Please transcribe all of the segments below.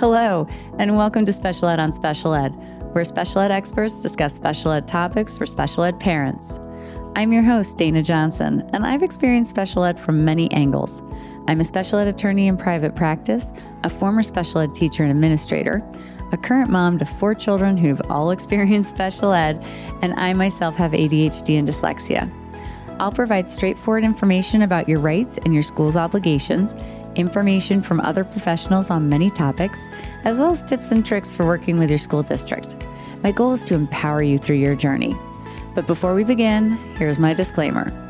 Hello, and welcome to Special Ed on Special Ed, where special ed experts discuss special ed topics for special ed parents. I'm your host, Dana Johnson, and I've experienced special ed from many angles. I'm a special ed attorney in private practice, a former special ed teacher and administrator, a current mom to 4 children who've all experienced special ed, and I myself have ADHD and dyslexia. I'll provide straightforward information about your rights and your school's obligations, information from other professionals on many topics, as well as tips and tricks for working with your school district. My goal is to empower you through your journey. But before we begin, here's my disclaimer.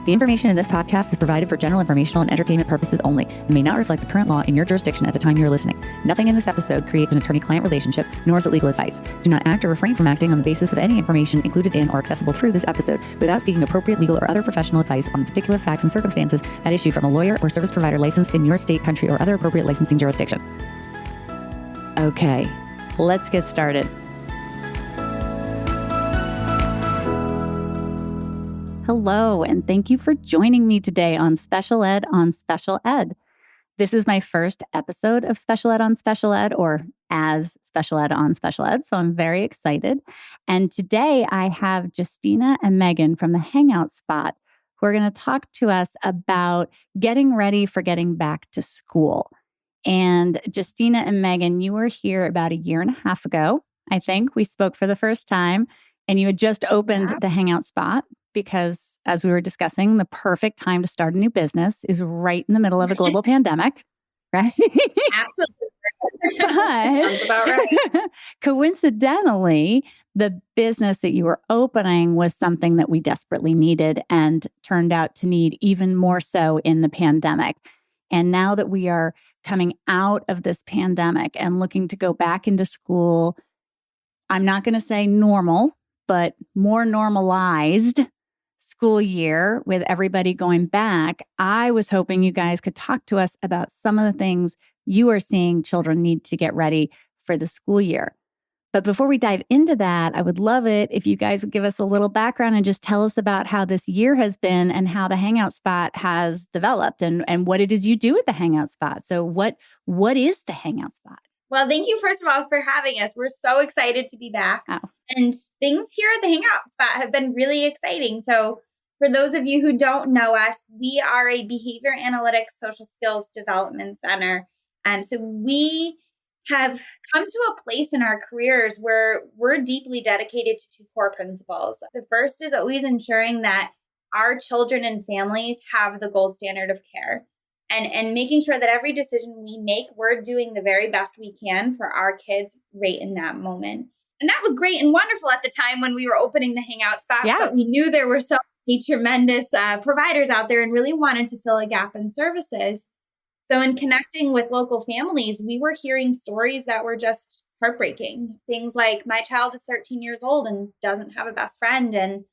The information in this podcast is provided for general informational and entertainment purposes only and may not reflect the current law in your jurisdiction at the time you are listening. Nothing in this episode creates an attorney-client relationship, nor is it legal advice. Do not act or refrain from acting on the basis of any information included in or accessible through this episode without seeking appropriate legal or other professional advice on particular facts and circumstances at issue from a lawyer or service provider licensed in your state, country, or other appropriate licensing jurisdiction. Okay, let's get started. Hello, and thank you for joining me today on Special Ed on Special Ed. This is my first episode of Special Ed on Special Ed, or as Special Ed on Special Ed, so I'm very excited. And today I have Justyna and Meghan from the Hangout Spot who are going to talk to us about getting ready for getting back to school. And Justyna and Meghan, you were here about a year and a half ago, I think. We spoke for the first time, and you had just opened the Hangout Spot. Because as we were discussing, the perfect time to start a new business is right in the middle of a global pandemic, right? Absolutely. Sounds about right. Coincidentally, the business that you were opening was something that we desperately needed and turned out to need even more so in the pandemic. And now that we are coming out of this pandemic and looking to go back into school, I'm not going to say normal, but more normalized school year with everybody going back, I was hoping you guys could talk to us about some of the things you are seeing children need to get ready for the school year. But before we dive into that, I would love it if you guys would give us a little background and just tell us about how this year has been and how the Hangout Spot has developed and what it is you do at the Hangout Spot. So what is the Hangout Spot? Well, thank you, first of all, for having us. We're so excited to be back. Oh. And things here at the Hangout Spot have been really exciting. So for those of you who don't know us, we are a behavior analytics social skills development center. So we have come to a place in our careers where we're deeply dedicated to 2 core principles. The first is always ensuring that our children and families have the gold standard of care. And making sure that every decision we make, we're doing the very best we can for our kids right in that moment. And that was great and wonderful at the time when we were opening the Hangout Spot. Yeah. But we knew there were so many tremendous providers out there and really wanted to fill a gap in services. So in connecting with local families, we were hearing stories that were just heartbreaking. Things like, my child is 13 years old and doesn't have a best friend and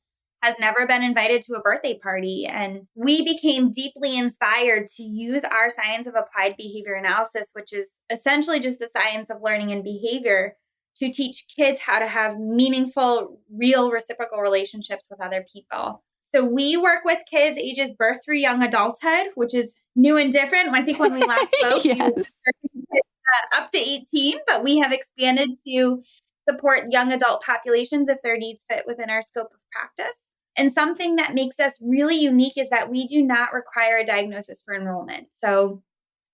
has never been invited to a birthday party. And we became deeply inspired to use our science of applied behavior analysis, which is essentially just the science of learning and behavior, to teach kids how to have meaningful, real reciprocal relationships with other people. So we work with kids ages birth through young adulthood, which is new and different. I think when we last spoke, Yes. we were up to 18, but we have expanded to support young adult populations if their needs fit within our scope of practice. And something that makes us really unique is that we do not require a diagnosis for enrollment. So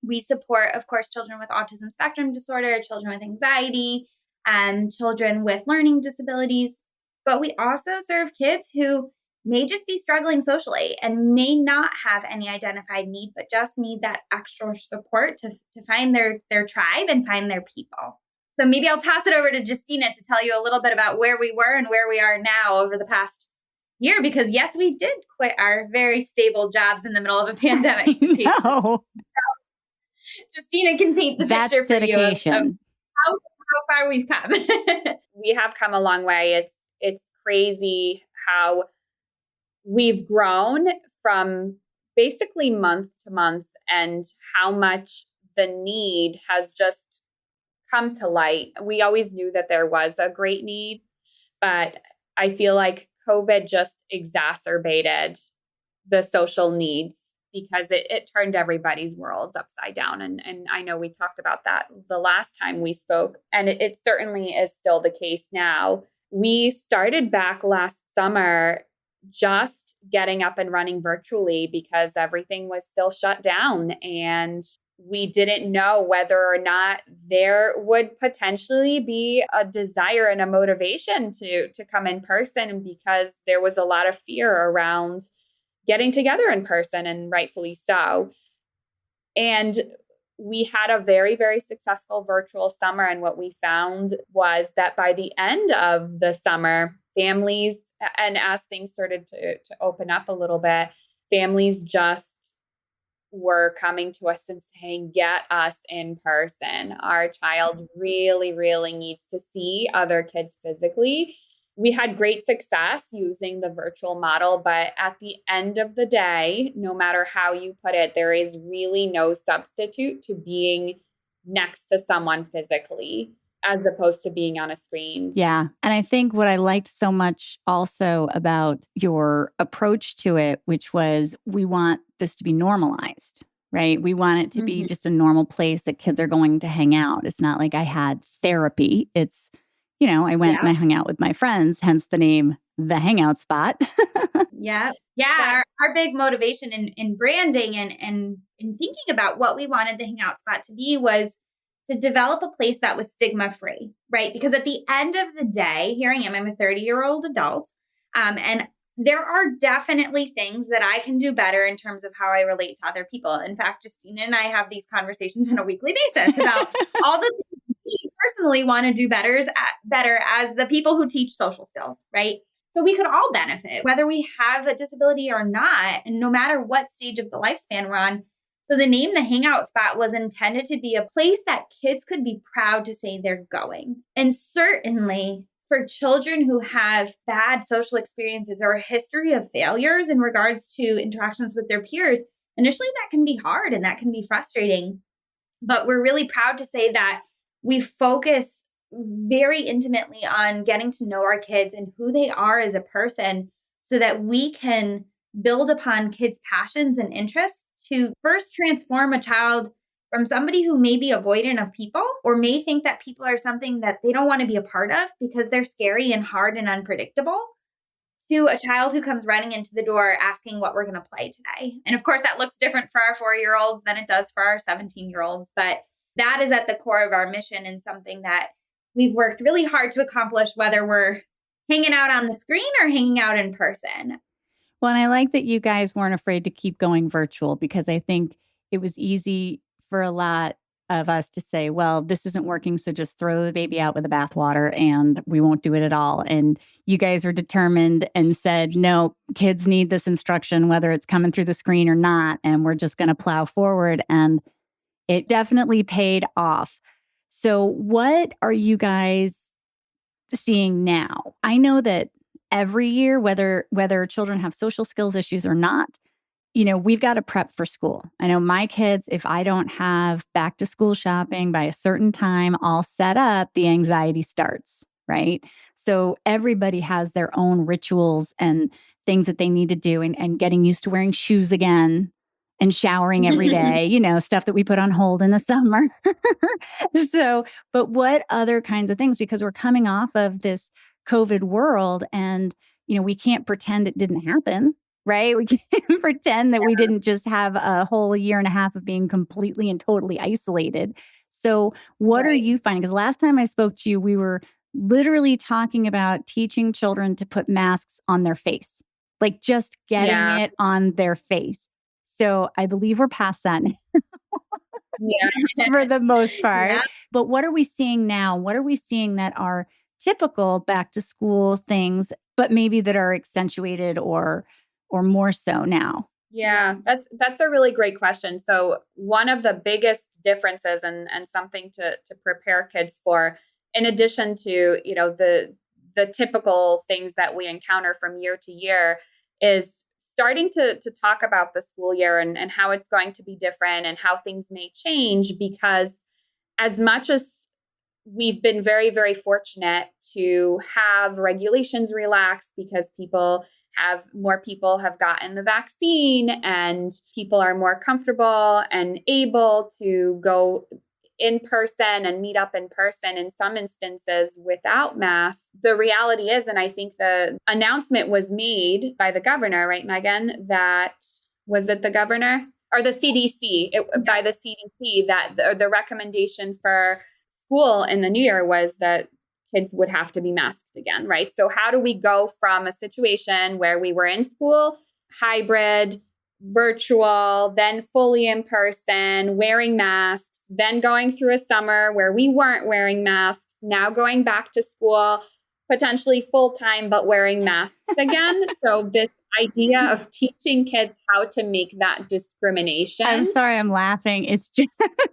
we support, of course, children with autism spectrum disorder, children with anxiety, children with learning disabilities. But we also serve kids who may just be struggling socially and may not have any identified need, but just need that extra support to find their tribe and find their people. So maybe I'll toss it over to Justyna to tell you a little bit about where we were and where we are now over the past year, because yes, we did quit our very stable jobs in the middle of a pandemic. No. Justyna can paint the That's picture for dedication. you of how far we've come. We have come a long way. It's crazy how we've grown from basically month to month and how much the need has just come to light. We always knew that there was a great need, but I feel like COVID just exacerbated the social needs because it turned everybody's worlds upside down. And I know we talked about that the last time we spoke, and it certainly is still the case now. We started back last summer just getting up and running virtually because everything was still shut down, and we didn't know whether or not there would potentially be a desire and a motivation to come in person, because there was a lot of fear around getting together in person, and rightfully so. And we had a very, very successful virtual summer. And what we found was that by the end of the summer, families, and as things started to open up a little bit, families just were coming to us and saying, get us in person. Our child really, really needs to see other kids physically. We had great success using the virtual model, but at the end of the day, no matter how you put it, there is really no substitute to being next to someone physically as opposed to being on a screen. Yeah. And I think what I liked so much also about your approach to it, which was we want this to be normalized, right? We want it to be just a normal place that kids are going to hang out. It's not like I had therapy. It's, I went and I hung out with my friends, hence the name, the Hangout Spot. Yeah. Our big motivation in branding and in thinking about what we wanted the Hangout Spot to be was to develop a place that was stigma-free, right? Because at the end of the day, here I am, I'm a 30-year-old adult, and there are definitely things that I can do better in terms of how I relate to other people. In fact, Justyna and I have these conversations on a weekly basis about all the things we personally want to do better as the people who teach social skills, right? So we could all benefit, whether we have a disability or not, and no matter what stage of the lifespan we're on. So the name, the Hangout Spot, was intended to be a place that kids could be proud to say they're going. And certainly for children who have bad social experiences or a history of failures in regards to interactions with their peers, initially that can be hard and that can be frustrating. But we're really proud to say that we focus very intimately on getting to know our kids and who they are as a person so that we can build upon kids' passions and interests to first transform a child from somebody who may be avoidant of people or may think that people are something that they don't want to be a part of because they're scary and hard and unpredictable, to a child who comes running into the door asking what we're going to play today. And of course, that looks different for our 4-year-olds than it does for our 17-year-olds. But that is at the core of our mission and something that we've worked really hard to accomplish, whether we're hanging out on the screen or hanging out in person. Well, and I like that you guys weren't afraid to keep going virtual, because I think it was easy for a lot of us to say, well, this isn't working, so just throw the baby out with the bathwater and we won't do it at all. And you guys are determined and said, no, kids need this instruction, whether it's coming through the screen or not, and we're just going to plow forward. And it definitely paid off. So what are you guys seeing now? I know that every year, whether children have social skills issues or not, we've got to prep for school. I know my kids, if I don't have back to school shopping by a certain time all set up, the anxiety starts, right? So everybody has their own rituals and things that they need to do, and getting used to wearing shoes again and showering every day, stuff that we put on hold in the summer. So, but what other kinds of things? Because we're coming off of this COVID world and, we can't pretend it didn't happen, right? We can't pretend that we didn't just have a whole year and a half of being completely and totally isolated. So what are you finding? Because last time I spoke to you, we were literally talking about teaching children to put masks on their face, like just getting it on their face. So I believe we're past that now. For the most part. Yeah. But what are we seeing now? What are we seeing that are typical back to school things, but maybe that are accentuated or more so now? Yeah, that's a really great question. So one of the biggest differences and something to prepare kids for, in addition to, the typical things that we encounter from year to year, is starting to talk about the school year and how it's going to be different and how things may change, because as much as we've been very, very fortunate to have regulations relaxed because more people have gotten the vaccine and people are more comfortable and able to go in person and meet up in person in some instances without masks. The reality is, and I think the announcement was made by the governor, right, Meghan, was it the governor or the CDC, by the CDC, that the recommendation for school in the new year was that kids would have to be masked again, right? So how do we go from a situation where we were in school, hybrid, virtual, then fully in person, wearing masks, then going through a summer where we weren't wearing masks, now going back to school, potentially full-time, but wearing masks again. So this idea of teaching kids how to make that discrimination. I'm sorry, I'm laughing. It's just,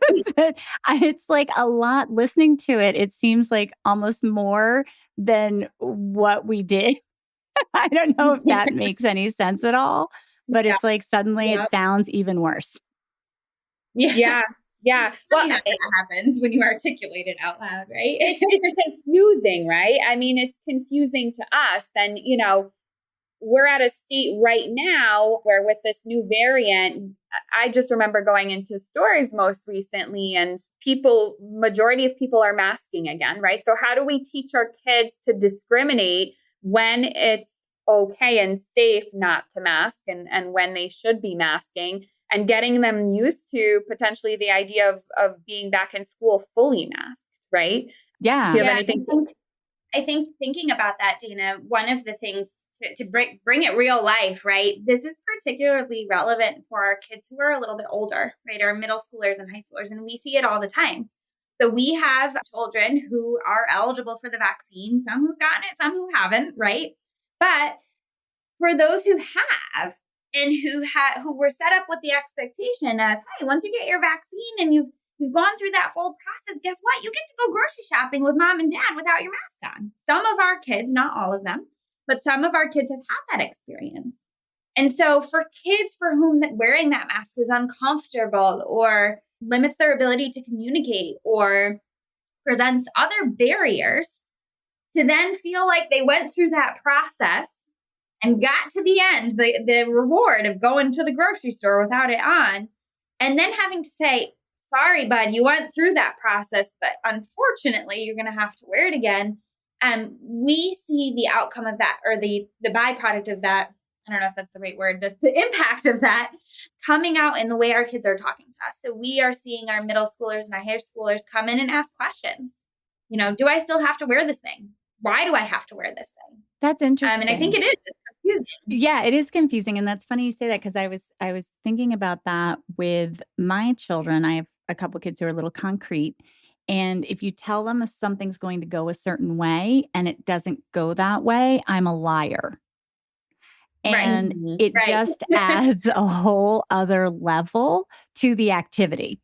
it's like a lot listening to it. It seems like almost more than what we did. I don't know if that makes any sense at all, but it's like suddenly it sounds even worse. Yeah. Well, that happens when you articulate it out loud, right? It's confusing, right? I mean, it's confusing to us. And, we're at a state right now where with this new variant, I just remember going into stores most recently and majority of people are masking again, right? So how do we teach our kids to discriminate when it's okay and safe not to mask and when they should be masking, and getting them used to potentially the idea of being back in school fully masked, right? Yeah. Do you have anything? I think thinking about that, Dana, one of the things to bring it real life, right? This is particularly relevant for our kids who are a little bit older, right? Our middle schoolers and high schoolers, and we see it all the time. So we have children who are eligible for the vaccine, some who've gotten it, some who haven't, right? But for those who have and who were set up with the expectation of, hey, once you get your vaccine and you've gone through that full process, guess what? You get to go grocery shopping with mom and dad without your mask on. Some of our kids, not all of them, but some of our kids have had that experience. And so for kids for whom wearing that mask is uncomfortable or limits their ability to communicate or presents other barriers, to then feel like they went through that process and got to the end, the reward of going to the grocery store without it on, and then having to say, sorry, bud, you went through that process, but unfortunately, you're going to have to wear it again. We see the outcome of that, or the byproduct of that. I don't know if that's the right word, the impact of that coming out in the way our kids are talking to us. So we are seeing our middle schoolers and our high schoolers come in and ask questions. Do I still have to wear this thing? Why do I have to wear this thing? That's interesting. And I think it is. It's confusing. Yeah, it is confusing. And that's funny you say that, because I was thinking about that with my children. I have a couple kids who are a little concrete. And if you tell them something's going to go a certain way and it doesn't go that way, I'm a liar. And it just adds a whole other level to the activity,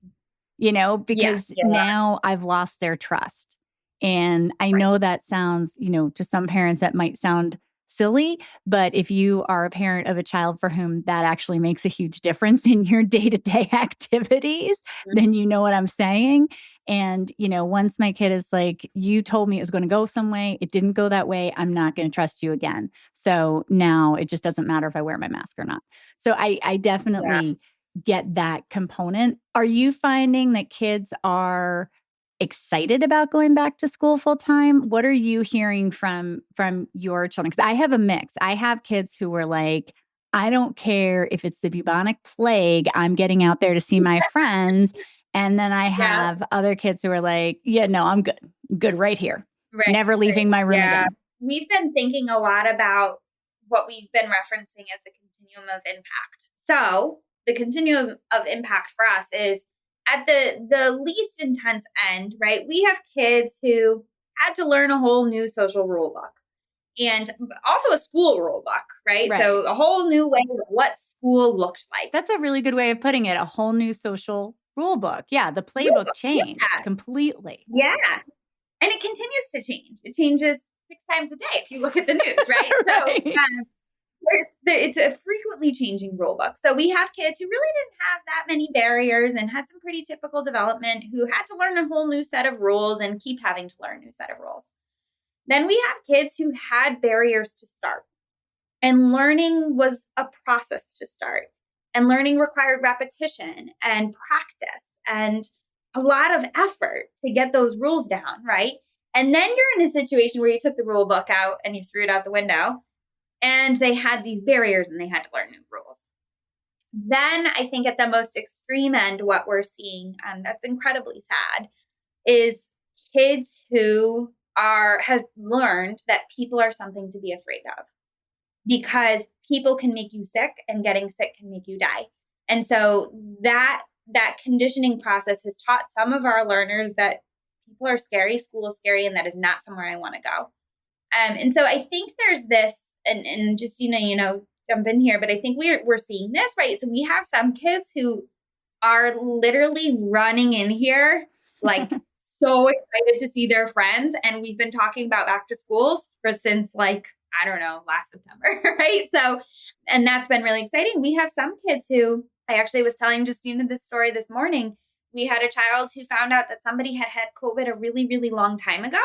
because now I've lost their trust. And I know that sounds, to some parents that might sound silly, but if you are a parent of a child for whom that actually makes a huge difference in your day-to-day activities, then you know what I'm saying. And, once my kid is like, you told me it was going to go some way, it didn't go that way, I'm not going to trust you again. So now it just doesn't matter if I wear my mask or not. So I definitely get that component. Are you finding that kids are excited about going back to school full time? What are you hearing from your children? Because I have a mix. I have kids who were like, I don't care if it's the bubonic plague, I'm getting out there to see my friends. And then I have other kids who are like, yeah, no, I'm good right here. Never leaving my room again. We've been thinking a lot about what we've been referencing as the continuum of impact. So the continuum of impact for us is at the least intense end, right? We have kids who had to learn a whole new social rule book and also a school rule book, right? So a whole new way of what school looked like. That's a really good way of putting it. A whole new social rule book. Yeah. The playbook changed completely. Yeah. And it continues to change. It changes 6 times a day if you look at the news, right? So It's a frequently changing rule book. So we have kids who really didn't have that many barriers and had some pretty typical development who had to learn a whole new set of rules and keep having to learn a new set of rules. Then we have kids who had barriers to start, and learning was a process to start, and learning required repetition and practice and a lot of effort to get those rules down, right? And then you're in a situation where you took the rule book out and you threw it out the window, and they had these barriers and they had to learn new rules. Then I think at the most extreme end, what we're seeing, and that's incredibly sad, is kids who have learned that people are something to be afraid of, because people can make you sick and getting sick can make you die. And so that conditioning process has taught some of our learners that people are scary, school is scary, and that is not somewhere I want to go. And so I think there's this, and Justyna, jump in here, but I think we're seeing this, right? So we have some kids who are literally running in here, like so excited to see their friends. And we've been talking about back to school since I don't know, last September, right? So, and that's been really exciting. We have some kids who, I actually was telling Justyna this story this morning. We had a child who found out that somebody had COVID a really, really long time ago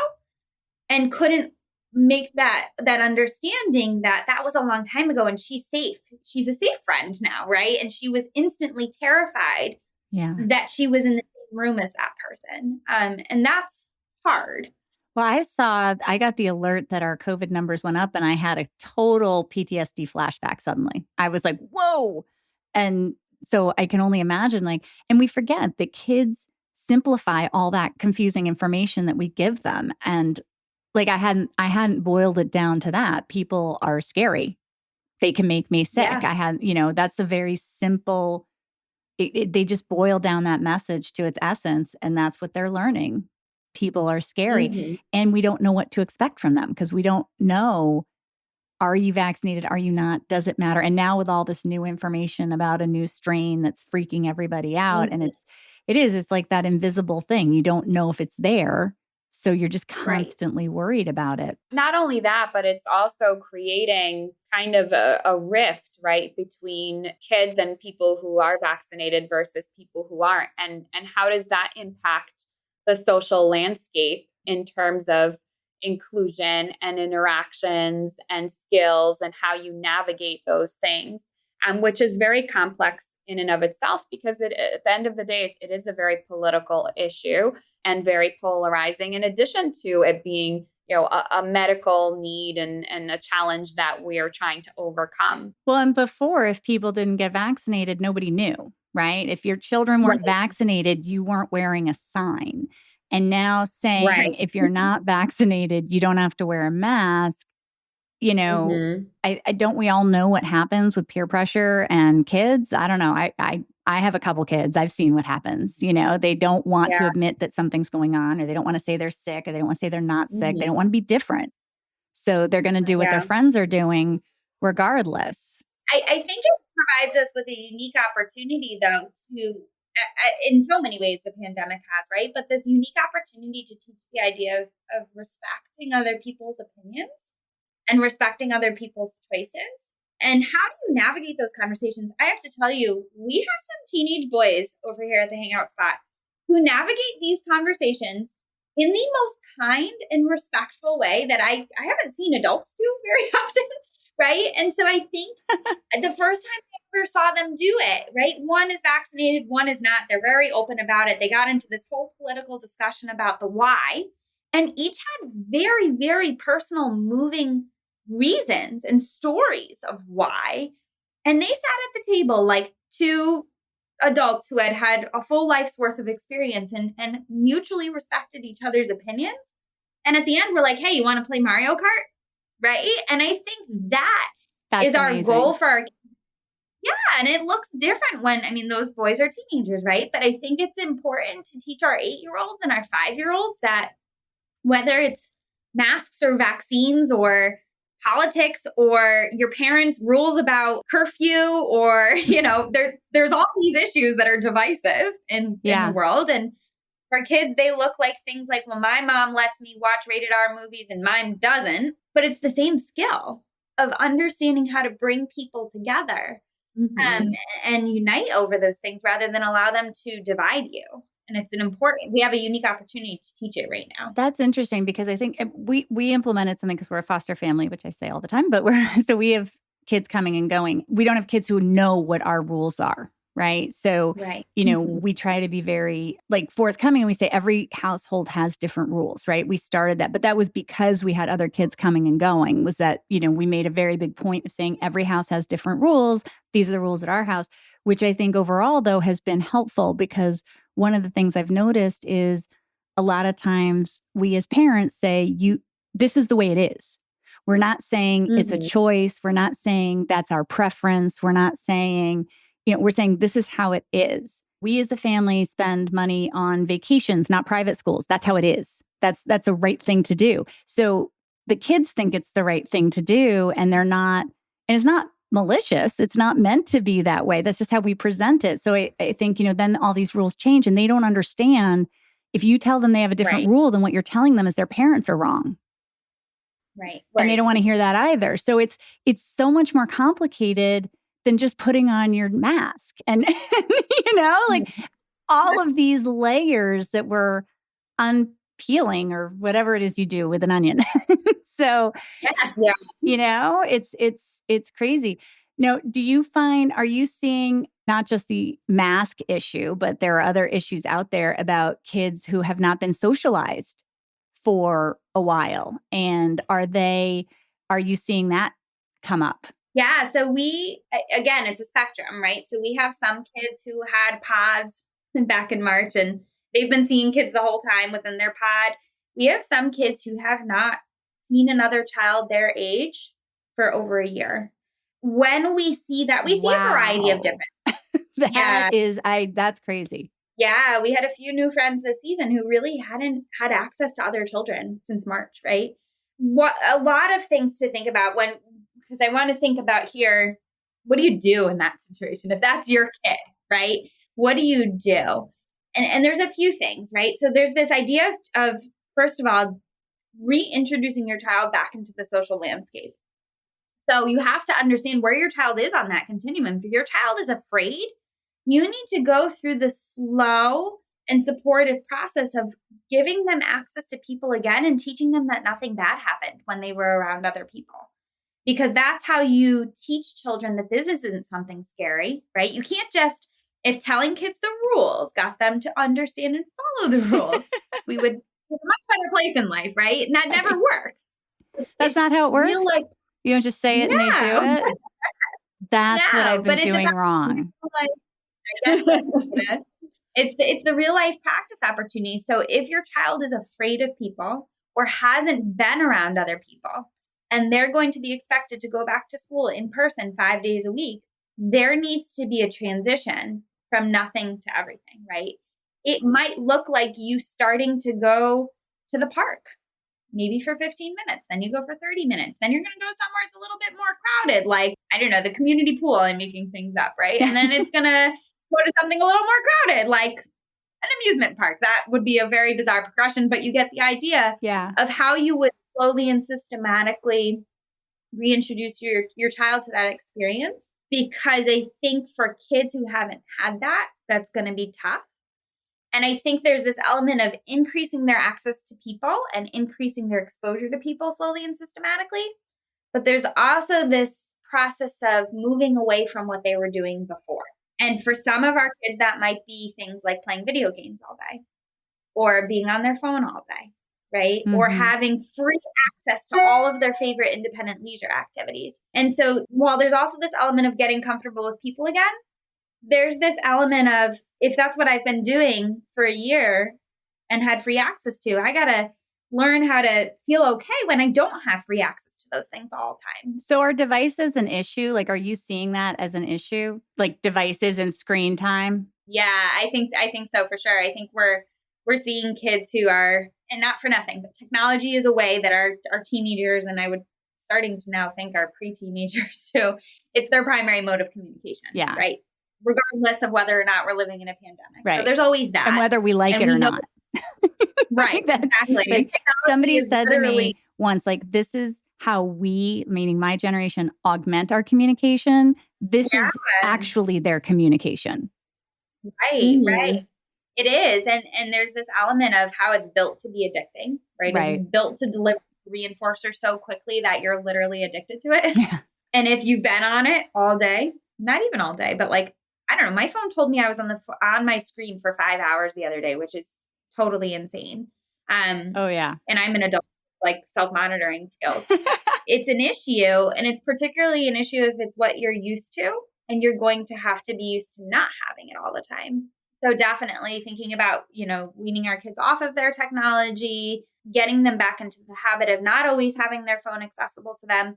and couldn't make that understanding that was a long time ago and she's safe. She's a safe friend now, right? And she was instantly terrified that she was in the same room as that person. And that's hard. Well, I got the alert that our COVID numbers went up and I had a total PTSD flashback suddenly. I was like, whoa. And so I can only imagine and we forget that kids simplify all that confusing information that we give them. And I hadn't boiled it down to that. People are scary. They can make me sick. Yeah. That's a very simple, they just boil down that message to its essence. And that's what they're learning. People are scary. Mm-hmm. And we don't know what to expect from them because we don't know, are you vaccinated? Are you not? Does it matter? And now with all this new information about a new strain that's freaking everybody out. Mm-hmm. And it's like that invisible thing. You don't know if it's there. So you're just constantly worried about it. Not only that, but it's also creating kind of a rift, right, between kids and people who are vaccinated versus people who aren't. And how does that impact the social landscape in terms of inclusion and interactions and skills and how you navigate those things, which is very complex in and of itself, because at the end of the day, it is a very political issue and very polarizing, in addition to it being a medical need and a challenge that we are trying to overcome. Well, and before, if people didn't get vaccinated, nobody knew, right? If your children weren't vaccinated, you weren't wearing a sign. And now saying if you're not vaccinated, you don't have to wear a mask. Don't we all know what happens with peer pressure and kids? I don't know. I have a couple kids. I've seen what happens. They don't want to admit that something's going on, or they don't want to say they're sick, or they don't want to say they're not sick. Mm-hmm. They don't want to be different. So they're going to do what their friends are doing regardless. I think it provides us with a unique opportunity, though, to, in so many ways the pandemic has, right? But this unique opportunity to teach the idea of respecting other people's opinions and respecting other people's choices. And how do you navigate those conversations? I have to tell you, we have some teenage boys over here at the Hangout Spot who navigate these conversations in the most kind and respectful way that I haven't seen adults do very often, right? And so I think the first time I ever saw them do it, right? One is vaccinated, one is not. They're very open about it. They got into this whole political discussion about the why, and each had very, very personal, moving reasons and stories of why. And they sat at the table like two adults who had a full life's worth of experience and mutually respected each other's opinions. And at the end, we're like, hey, you want to play Mario Kart? Right? And I think that's is amazing. Our goal for our kids. Yeah. And it looks different when, those boys are teenagers, right? But I think it's important to teach our 8-year-olds and our 5-year-olds that whether it's masks or vaccines or politics or your parents' rules about curfew or, there's all these issues that are divisive in the world. And for kids, they look like things like, well, my mom lets me watch rated R movies and mine doesn't, but it's the same skill. of understanding how to bring people together and unite over those things rather than allow them to divide you. And we have a unique opportunity to teach it right now. That's interesting because I think we implemented something because we're a foster family, which I say all the time, but so we have kids coming and going. We don't have kids who know what our rules are. Right. So, we try to be very forthcoming and we say every household has different rules. Right. We started that, but that was because we had other kids coming and going was that, we made a very big point of saying every house has different rules. These are the rules at our house, which I think overall, though, has been helpful because one of the things I've noticed is a lot of times we as parents say, this is the way it is. We're not saying it's a choice. We're not saying that's our preference. We're not saying, we're saying this is how it is. We as a family spend money on vacations, not private schools. That's how it is. That's a right thing to do. So the kids think it's the right thing to do and they're not, and it's not malicious. It's not meant to be that way. That's just how we present it. So I think, then all these rules change and they don't understand if you tell them they have a different rule, then what you're telling them is their parents are wrong. Right. And they don't want to hear that either. So it's so much more complicated than just putting on your mask and, all of these layers that we're unpeeling or whatever it is you do with an onion. So, it's crazy. Now, are you seeing not just the mask issue, but there are other issues out there about kids who have not been socialized for a while? And are you seeing that come up? Yeah. So again, it's a spectrum, right? So we have some kids who had pods back in March and they've been seeing kids the whole time within their pod. We have some kids who have not seen another child their age for over a year. When we see that, we see a variety of different. That's crazy. Yeah. We had a few new friends this season who really hadn't had access to other children since March, right? A lot of things to think about because I want to think about here, what do you do in that situation? If that's your kid, right? What do you do? And there's a few things, right? So there's this idea of, first of all, reintroducing your child back into the social landscape. So you have to understand where your child is on that continuum. If your child is afraid, you need to go through the slow and supportive process of giving them access to people again and teaching them that nothing bad happened when they were around other people. Because that's how you teach children that this isn't something scary, right? You can't just, if telling kids the rules got them to understand and follow the rules, we would have a much better place in life, right? And that never works. That's not how it works? You don't just say it and they do it? That's what I've been doing wrong. It's the real life practice opportunity. So if your child is afraid of people or hasn't been around other people, and they're going to be expected to go back to school in person 5 days a week, there needs to be a transition from nothing to everything, right? It might look like you starting to go to the park, maybe for 15 minutes, then you go for 30 minutes, then you're going to go somewhere it's a little bit more crowded, like, I don't know, the community pool, I'm making things up, right? And then it's going to go to something a little more crowded, like an amusement park. That would be a very bizarre progression, but you get the idea of how you would slowly and systematically reintroduce your child to that experience. Because I think for kids who haven't had that, that's going to be tough. And I think there's this element of increasing their access to people and increasing their exposure to people slowly and systematically. But there's also this process of moving away from what they were doing before. And for some of our kids, that might be things like playing video games all day or being on their phone all day, right? Mm-hmm. Or having free access to all of their favorite independent leisure activities. And so while there's also this element of getting comfortable with people again, there's this element of, if that's what I've been doing for a year and had free access to, I got to learn how to feel okay when I don't have free access to those things all the time. So are devices an issue? Like, are you seeing that as an issue? Like devices and screen time? Yeah, I think so for sure. I think we're seeing kids who are, and not for nothing, but technology is a way that our teenagers, and I would starting to now think our pre-teenagers too, it's their primary mode of communication. Yeah. Right. Regardless of whether or not we're living in a pandemic. Right. So there's always that. And whether we like it or not. Right. Exactly. Like somebody said to me once, like, this is how we, meaning my generation, augment our communication, this is actually their communication. Right, right. It is. And there's this element of how it's built to be addicting, right? It's built to deliver reinforcer so quickly that you're literally addicted to it. Yeah. And if you've been on it all day, not even all day, but like, I don't know, my phone told me I was on my screen for 5 hours the other day, which is totally insane. Oh yeah. And I'm an adult, like self-monitoring skills. It's an issue, and it's particularly an issue if it's what you're used to, and you're going to have to be used to not having it all the time. So definitely thinking about, weaning our kids off of their technology, getting them back into the habit of not always having their phone accessible to them,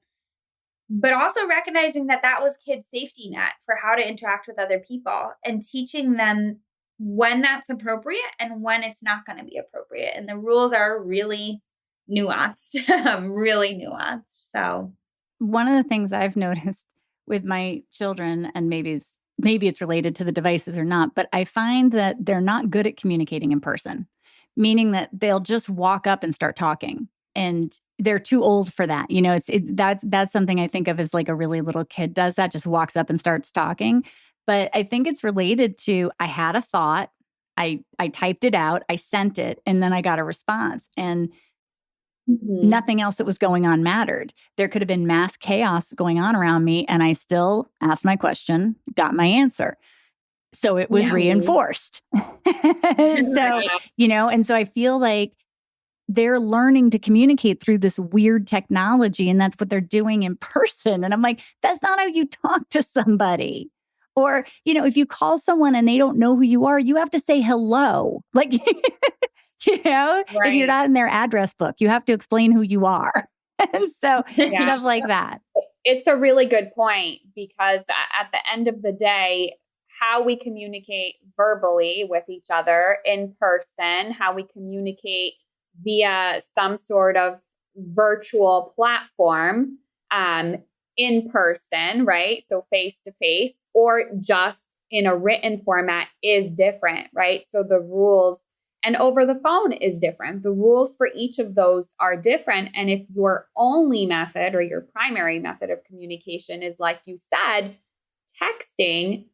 but also recognizing that that was kids' safety net for how to interact with other people and teaching them when that's appropriate and when it's not going to be appropriate. And the rules are really nuanced, really nuanced. So one of the things I've noticed with my children, and maybe it's related to the devices or not, but I find that they're not good at communicating in person, meaning that they'll just walk up and start talking. And they're too old for that. That's something I think of as like a really little kid does that, just walks up and starts talking. But I think it's related to, I had a thought, I typed it out, I sent it, and then I got a response. And nothing else that was going on mattered. There could have been mass chaos going on around me, and I still asked my question, got my answer. So it was reinforced. And so I feel like they're learning to communicate through this weird technology, and that's what they're doing in person. And I'm like, that's not how you talk to somebody. Or, if you call someone and they don't know who you are, you have to say hello. Like, if you're not in their address book, you have to explain who you are. And so stuff like that. It's a really good point, because at the end of the day, how we communicate verbally with each other in person, how we communicate via some sort of virtual platform in person, right? So face to face, or just in a written format is different, right? So the rules, and over the phone is different. The rules for each of those are different. And if your only method or your primary method of communication is, like you said, texting,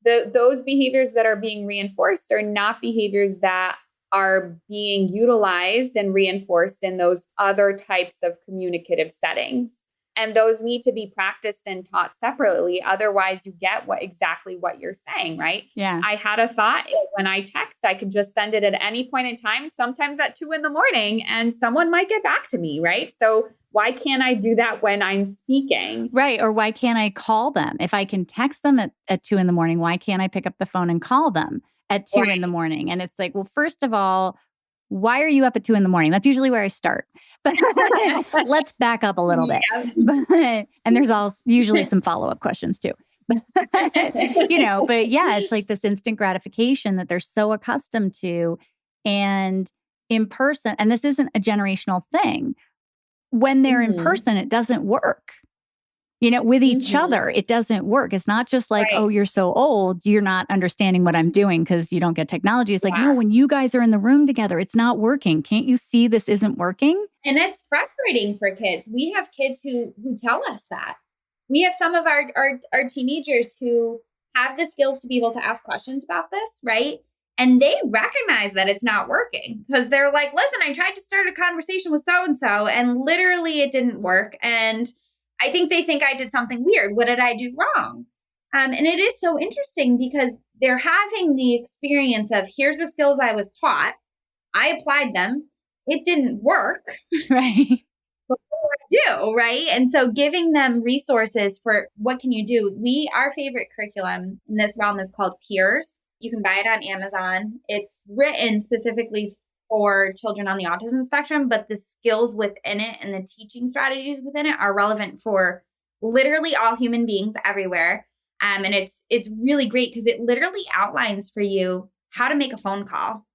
those behaviors that are being reinforced are not behaviors that are being utilized and reinforced in those other types of communicative settings. And those need to be practiced and taught separately. Otherwise, you get exactly what you're saying, right? Yeah. I had a thought when I text, I could just send it at any point in time, sometimes at 2 a.m, and someone might get back to me, right? So why can't I do that when I'm speaking? Right. Or why can't I call them? If I can text them at 2 a.m, why can't I pick up the phone and call them at 2 a.m? And it's like, well, first of all, why are you up at 2 a.m? That's usually where I start. But let's back up a little bit. And there's also usually some follow-up questions too. But it's like this instant gratification that they're so accustomed to. And in person, and this isn't a generational thing, when they're in person, it doesn't work. With each other, it doesn't work. It's not just like, oh, you're so old, you're not understanding what I'm doing because you don't get technology. It's like, no, when you guys are in the room together, it's not working. Can't you see this isn't working? And it's frustrating for kids. We have kids who tell us that. We have some of our teenagers who have the skills to be able to ask questions about this, right? And they recognize that it's not working because they're like, listen, I tried to start a conversation with so-and-so and literally it didn't work. And I think they think I did something weird. What did I do wrong? And it is so interesting because they're having the experience of, here's the skills I was taught. I applied them. It didn't work. Right. What do I do? Right. And so giving them resources for what can you do? Our favorite curriculum in this realm is called Peers. You can buy it on Amazon. It's written specifically for children on the autism spectrum, but the skills within it and the teaching strategies within it are relevant for literally all human beings everywhere. And it's really great because it literally outlines for you how to make a phone call,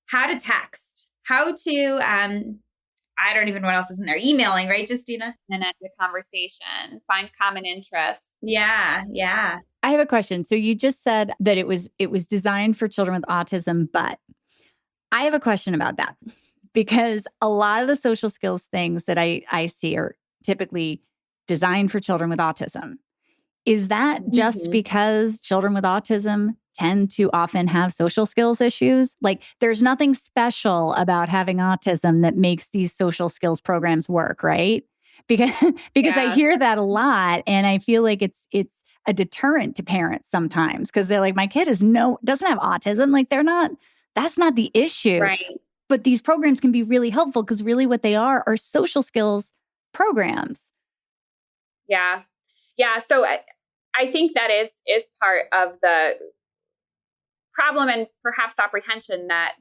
how to text, how to, I don't even know what else is in there. Emailing, right, Justyna? And end the conversation, find common interests. Yeah. I have a question. So you just said that it was designed for children with autism, but I have a question about that because a lot of the social skills things that I see are typically designed for children with autism. Is that just because children with autism tend to often have social skills issues? Like, there's nothing special about having autism that makes these social skills programs work, right? Because I hear that a lot, and I feel like it's a deterrent to parents sometimes, because they're like, my kid doesn't have autism. Like, that's not the issue. Right. But these programs can be really helpful, because really what they are social skills programs. Yeah. Yeah. So I think that is part of the problem and perhaps apprehension that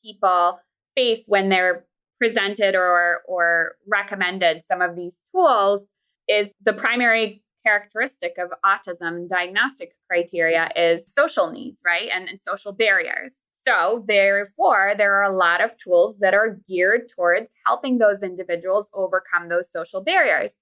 people face when they're presented or recommended some of these tools. Is the primary characteristic of autism diagnostic criteria is social needs, right? And social barriers. So therefore, there are a lot of tools that are geared towards helping those individuals overcome those social barriers.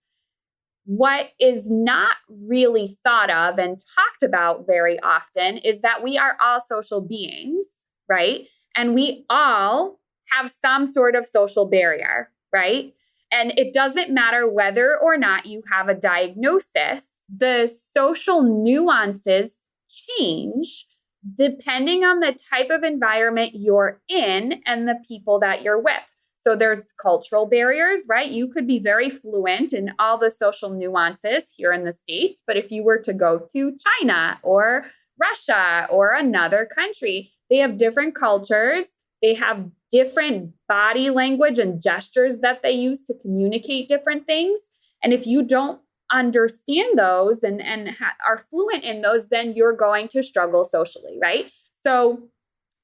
What is not really thought of and talked about very often is that we are all social beings, right? And we all have some sort of social barrier, right? And it doesn't matter whether or not you have a diagnosis, the social nuances change depending on the type of environment you're in and the people that you're with. So there's cultural barriers, right? You could be very fluent in all the social nuances here in the States, but if you were to go to China or Russia or another country, they have different cultures. They have different body language and gestures that they use to communicate different things. And if you don't understand those and are fluent in those, then you're going to struggle socially, right? So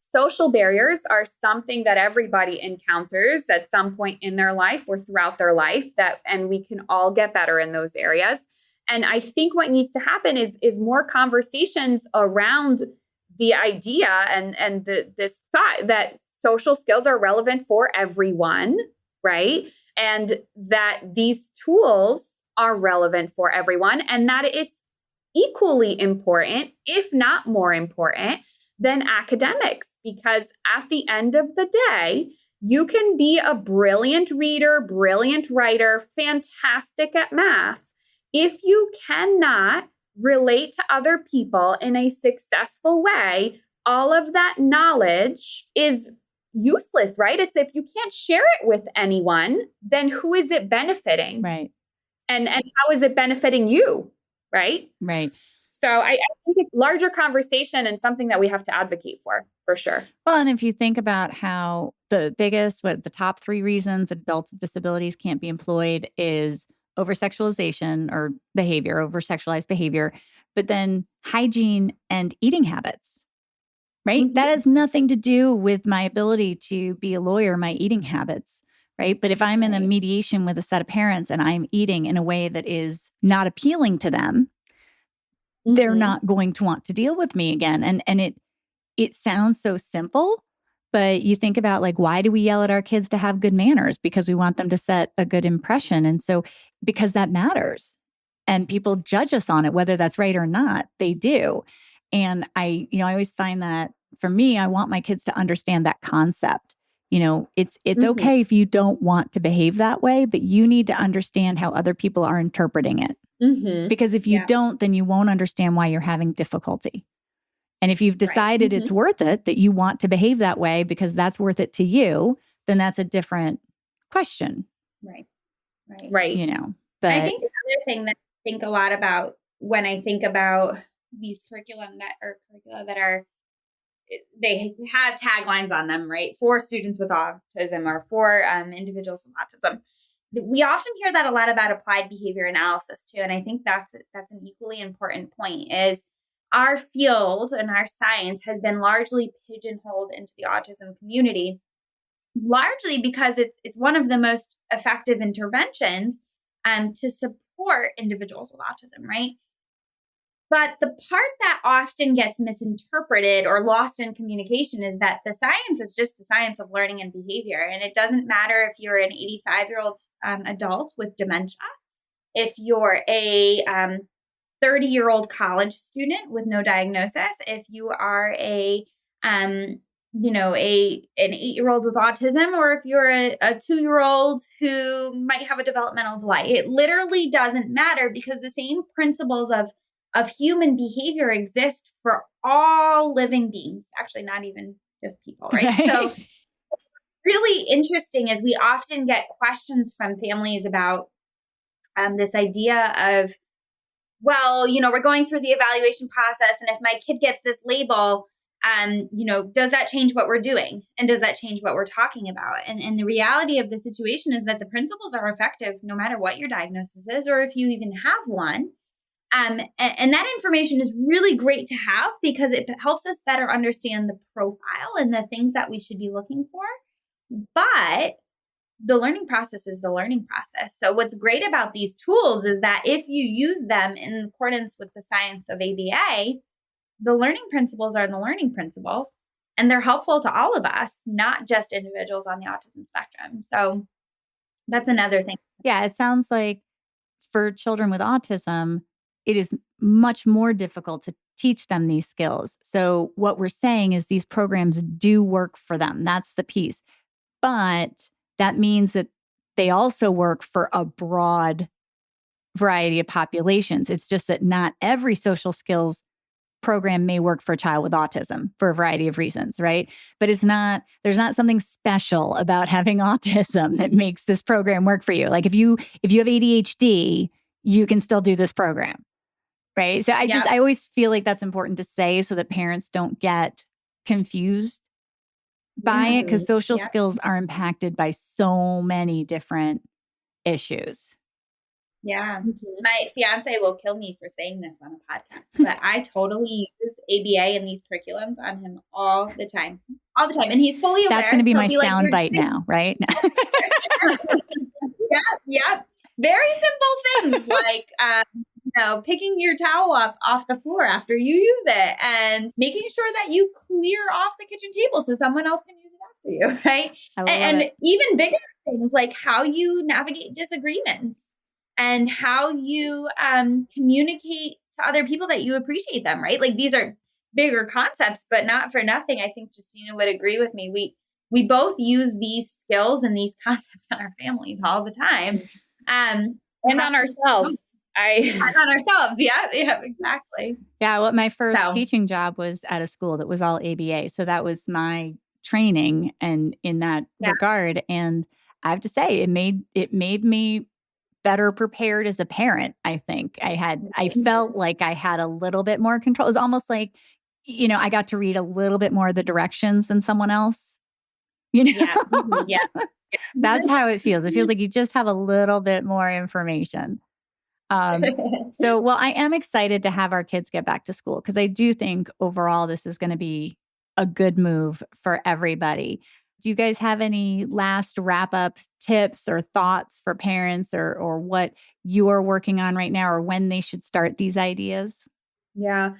social barriers are something that everybody encounters at some point in their life or throughout their life, and we can all get better in those areas. And I think what needs to happen is more conversations around the idea and this thought that social skills are relevant for everyone, right? And that these tools are relevant for everyone, and that it's equally important, if not more important, than academics, because at the end of the day, you can be a brilliant reader, brilliant writer, fantastic at math. If you cannot relate to other people in a successful way, all of that knowledge is useless, right? It's if you can't share it with anyone, then who is it benefiting? Right. And how is it benefiting you? Right. Right. So I think it's a larger conversation and something that we have to advocate for sure. Well, and if you think about how the top 3 reasons that adults with disabilities can't be employed is over-sexualization or behavior, over-sexualized behavior, but then hygiene and eating habits, right? Mm-hmm. That has nothing to do with my ability to be a lawyer, my eating habits, right? But if I'm in a mediation with a set of parents and I'm eating in a way that is not appealing to them, they're not going to want to deal with me again. And it sounds so simple, but you think about, like, why do we yell at our kids to have good manners? Because we want them to set a good impression. And so because that matters and people judge us on it, whether that's right or not, they do. And I always find that for me, I want my kids to understand that concept. It's okay if you don't want to behave that way, but you need to understand how other people are interpreting it. Because if you don't, then you won't understand why you're having difficulty. And if you've decided it's worth it, that you want to behave that way because that's worth it to you, then that's a different question. Right. But I think another thing that I think a lot about when I think about these curricula that are, they have taglines on them, right? For students with autism or for individuals with autism. We often hear that a lot about applied behavior analysis too. And I think that's an equally important point, is our field and our science has been largely pigeonholed into the autism community, largely because it's one of the most effective interventions to support individuals with autism, right? But the part that often gets misinterpreted or lost in communication is that the science is just the science of learning and behavior. And it doesn't matter if you're an 85-year-old adult with dementia, if you're a 30-year-old college student with no diagnosis, if you are a an 8-year-old with autism, or if you're a 2-year-old who might have a developmental delay. It literally doesn't matter, because the same principles of human behavior exist for all living beings. Actually, not even just people, right? So really interesting is we often get questions from families about this idea of, well, we're going through the evaluation process, and if my kid gets this label, does that change what we're doing? And does that change what we're talking about? And the reality of the situation is that the principles are effective no matter what your diagnosis is, or if you even have one. And that information is really great to have, because it helps us better understand the profile and the things that we should be looking for. But the learning process is the learning process. So what's great about these tools is that if you use them in accordance with the science of ABA, the learning principles are the learning principles, and they're helpful to all of us, not just individuals on the autism spectrum. So that's another thing. Yeah, it sounds like for children with autism, it is much more difficult to teach them these skills. So what we're saying is these programs do work for them. That's the piece. But that means that they also work for a broad variety of populations. It's just that not every social skills program may work for a child with autism for a variety of reasons, right? But there's not something special about having autism that makes this program work for you. Like if you have ADHD, you can still do this program, right? So I always feel like that's important to say, so that parents don't get confused by it, because social skills are impacted by so many different issues. Yeah. My fiance will kill me for saying this on a podcast, but I totally use ABA and these curriculums on him all the time. And he's fully aware. That's going to be my sound bite now, right? Yeah. Very simple things like, picking your towel up off the floor after you use it, and making sure that you clear off the kitchen table so someone else can use it after you, right? And even bigger things like how you navigate disagreements, and how you communicate to other people that you appreciate them, right? Like these are bigger concepts, but not for nothing. I think Justyna would agree with me. We both use these skills and these concepts in our families all the time. And on ourselves. And on ourselves. Yeah, exactly. Yeah. Well, my first teaching job was at a school that was all ABA. So that was my training, and in that regard. And I have to say, it made me better prepared as a parent. I think I felt like I had a little bit more control. It was almost like, I got to read a little bit more of the directions than someone else. Yeah. That's how it feels. It feels like you just have a little bit more information. So I am excited to have our kids get back to school, because I do think overall this is going to be a good move for everybody. Do you guys have any last wrap-up tips or thoughts for parents, or what you're working on right now, or when they should start these ideas? Yeah,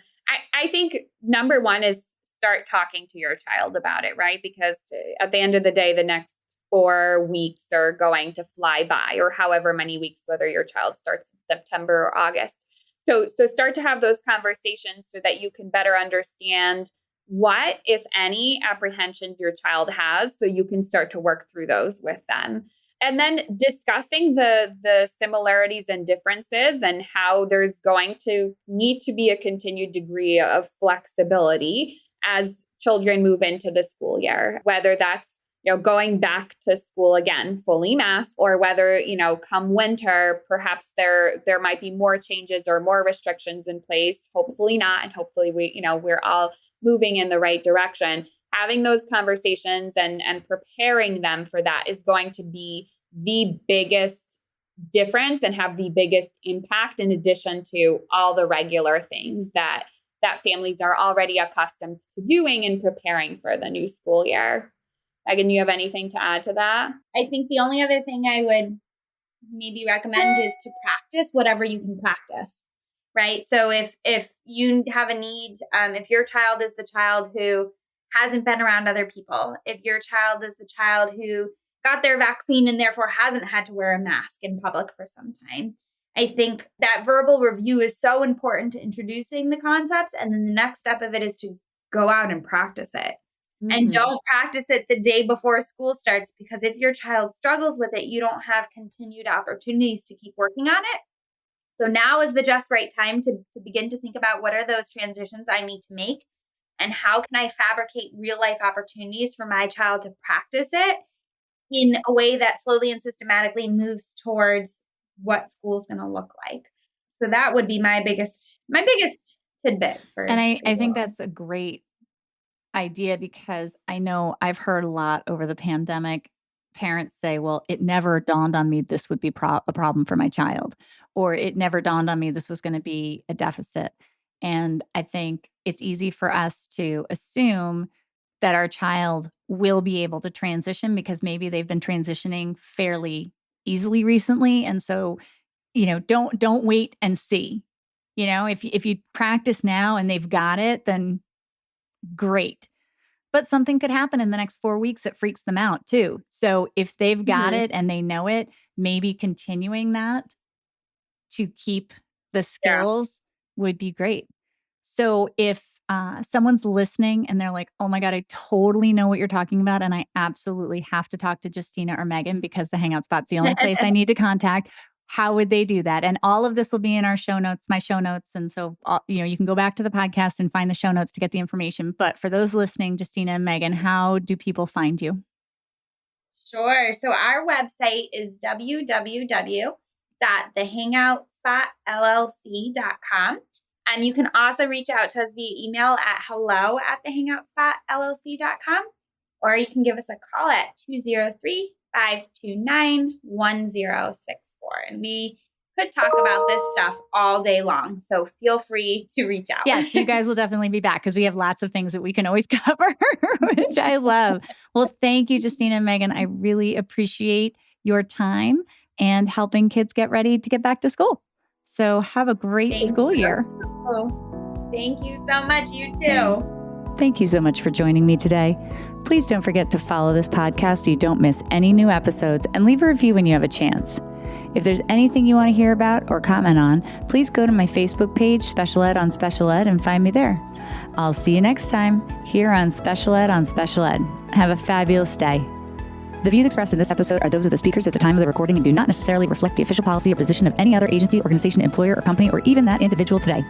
I think number one is start talking to your child about it, right? Because at the end of the day, the next 4 weeks are going to fly by, or however many weeks, whether your child starts in September or August. So start to have those conversations so that you can better understand what, if any, apprehensions your child has, so you can start to work through those with them. And then discussing the similarities and differences, and how there's going to need to be a continued degree of flexibility as children move into the school year, whether that's going back to school again, fully masked, or whether, come winter, perhaps there might be more changes or more restrictions in place. Hopefully not. And hopefully we're all moving in the right direction. Having those conversations and preparing them for that is going to be the biggest difference and have the biggest impact, in addition to all the regular things that families are already accustomed to doing and preparing for the new school year. Meghan, you have anything to add to that? I think the only other thing I would maybe recommend is to practice whatever you can practice, right? So if you have a need, if your child is the child who hasn't been around other people, if your child is the child who got their vaccine and therefore hasn't had to wear a mask in public for some time, I think that verbal review is so important to introducing the concepts. And then the next step of it is to go out and practice it. And don't practice it the day before school starts, because if your child struggles with it, you don't have continued opportunities to keep working on it. So now is the just right time to begin to think about what are those transitions I need to make, and how can I fabricate real life opportunities for my child to practice it in a way that slowly and systematically moves towards what school's going to look like. So that would be my biggest tidbit for. And I think that's a great idea, because I know I've heard a lot over the pandemic, parents say, well, it never dawned on me this would be a problem for my child, or it never dawned on me this was going to be a deficit. And I think it's easy for us to assume that our child will be able to transition because maybe they've been transitioning fairly easily recently. And so, don't wait and see. If you practice now and they've got it, then great. But something could happen in the next 4 weeks that freaks them out too. So if they've got it and they know it, maybe continuing that to keep the skills would be great. So if someone's listening and they're like, oh my God, I totally know what you're talking about, and I absolutely have to talk to Justyna or Meghan because the Hangout Spot's the only place I need to contact, how would they do that? And all of this will be in our show notes, my show notes. And so, you can go back to the podcast and find the show notes to get the information. But for those listening, Justyna and Meghan, how do people find you? Sure. So our website is www.thehangoutspotllc.com. And you can also reach out to us via email at hello@thehangoutspotllc.com, or you can give us a call at 203-529-1064. And we could talk about this stuff all day long. So feel free to reach out. Yes, you guys will definitely be back because we have lots of things that we can always cover, which I love. Well, thank you, Justyna and Meghan. I really appreciate your time and helping kids get ready to get back to school. So have a great school year. Thank you so much. You too. Thanks. Thank you so much for joining me today. Please don't forget to follow this podcast so you don't miss any new episodes, and leave a review when you have a chance. If there's anything you want to hear about or comment on, please go to my Facebook page, Special Ed on Special Ed, and find me there. I'll see you next time here on Special Ed on Special Ed. Have a fabulous day. The views expressed in this episode are those of the speakers at the time of the recording and do not necessarily reflect the official policy or position of any other agency, organization, employer, or company, or even that individual today.